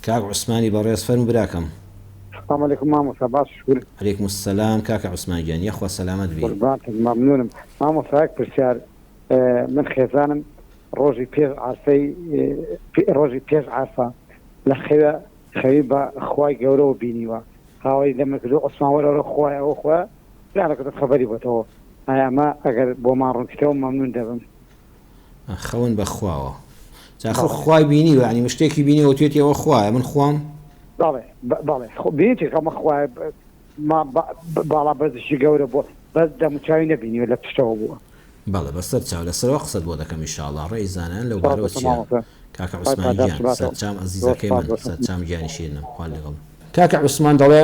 كاك عثماني بەڕێز فەرموو براکەم. السلام عليكم مامۆستا باش شکر. عليكم السلام کاکە عوسمان گیان یەخوا سەلامەت بی. قوربانتت مەمنونم مامۆستا پرسیار من خێزانم ڕۆژی پێش عارفە لە خەوی بە خوای گەورەوە بینیوە هاوای دەمەکردو عوسمان وەرەوە خوای ئەوە خوا پلانەکەت خەبەری بۆتەوە ئایا ئەمە ئەگەر بۆ ماڕوونکەوە مەمنون دەبم. خەون بەخواوە جاخە خوای بینی و ینی شتێکی بینیەوە توێتیەوە خوایە من خوام بەڵێ بینیتی ئەمە خوای باڵا بەزشی گەورە بۆ بەس دەموچاوی نەبینیوە لە پشتەوە بووە. بەڵێ بەسەر چاو لەسەرەوە قسەت بۆ دەکەم ئینشاءڵڵا ڕێی زانایان لەو بارەوە چییە. کاکە عوسمان گیان سەرچام ئەزیزەکەی من سەرچام گیانی شیرنم خوا لەگەڵ. کاکە عوسمان دەڵێ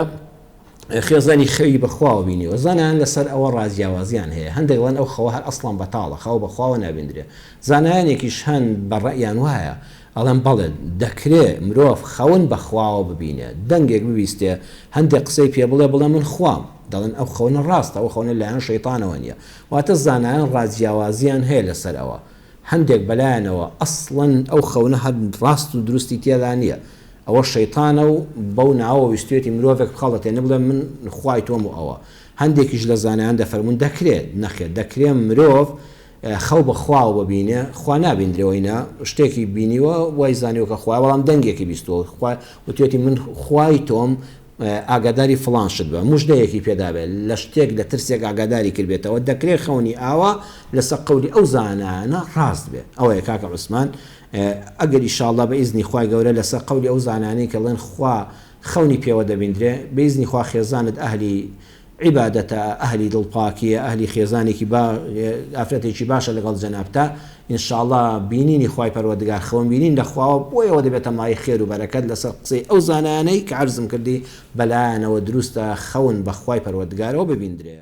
خێزانی خەوی بەخواوە بینیوە زانایان لەسەر ئەوە ڕازیاوازیان هەیە هەندێک لەن ئەو خەوە هەر ئەسڵان بەتاڵە خەو بەخواوە نابیندرێ زانایانێکیش هەن بەڕەیان وایە ئەڵێن بەڵێ دەکرێت مرۆڤ خەون بەخواوە ببینێ دەنگێک ببیستێ هەندێک قسەی پێ بڵێ من خوام دەڵێن ئەو خەونە ڕاستە ئەو خەونە لایەن شەیتانەوە نییە واتە زانایان ڕازیاوازیان هەیە لەسەرەوە هەندێک بەلایەنەوە ئەسڵەن ئەو خەونە هەر ڕاست و دروستی تێدا نییە ئەوە شەیتانە و بەو ناوە ویستێتی مرۆڤێک بخەڵەتێنە بڵێ من خوای تۆم و ئەوە هەندێکیش لە زانایان دەفەرمون دەکرێت نەخێت دەکرێت مرۆڤ خەو بەخواوە ببینێ خوا نابیندرەوەینە شتێکی بینیوە وای زانیوە کە خوای بەڵام دەنگێکی بیستەوە وتێتی من خوای تۆم ئاگاداری فڵان شت بە موژدەیەکی پێدابێت لە شتێک لە ترسێک ئاگاداری کردبێتەوە دەکرێت خەونی ئاوا لەسەر قەولی ئەو زانانە ڕاست بێت ئەوەیە کاکە عوسمان ئەگەر ئینشاءڵڵا بە ئیزنی خوای گەورە لەسەر قەولی ئەو زانانەی کەڵێن خوا خەونی پێوە دەبیندرێ بە ئیزنی خوا خێزانت ئەهلی عیبادەتە ئەهلی دڵپاکیە ئەهلی خێزانێکی ئافرەتێکی باشە لەگەڵ جەنابتە ئینشاءڵڵا بینینی خوای پەروەردگار خەون بینین لەخواوە بۆیەوە دەبێتە مای خێر و بەرەکەت لەسەر قسەی ئەو زانانەی کە عەرزم کردی بەلایەنەوە دروستە خەون بە خوای پەروەردگارەوە ببیندرێ.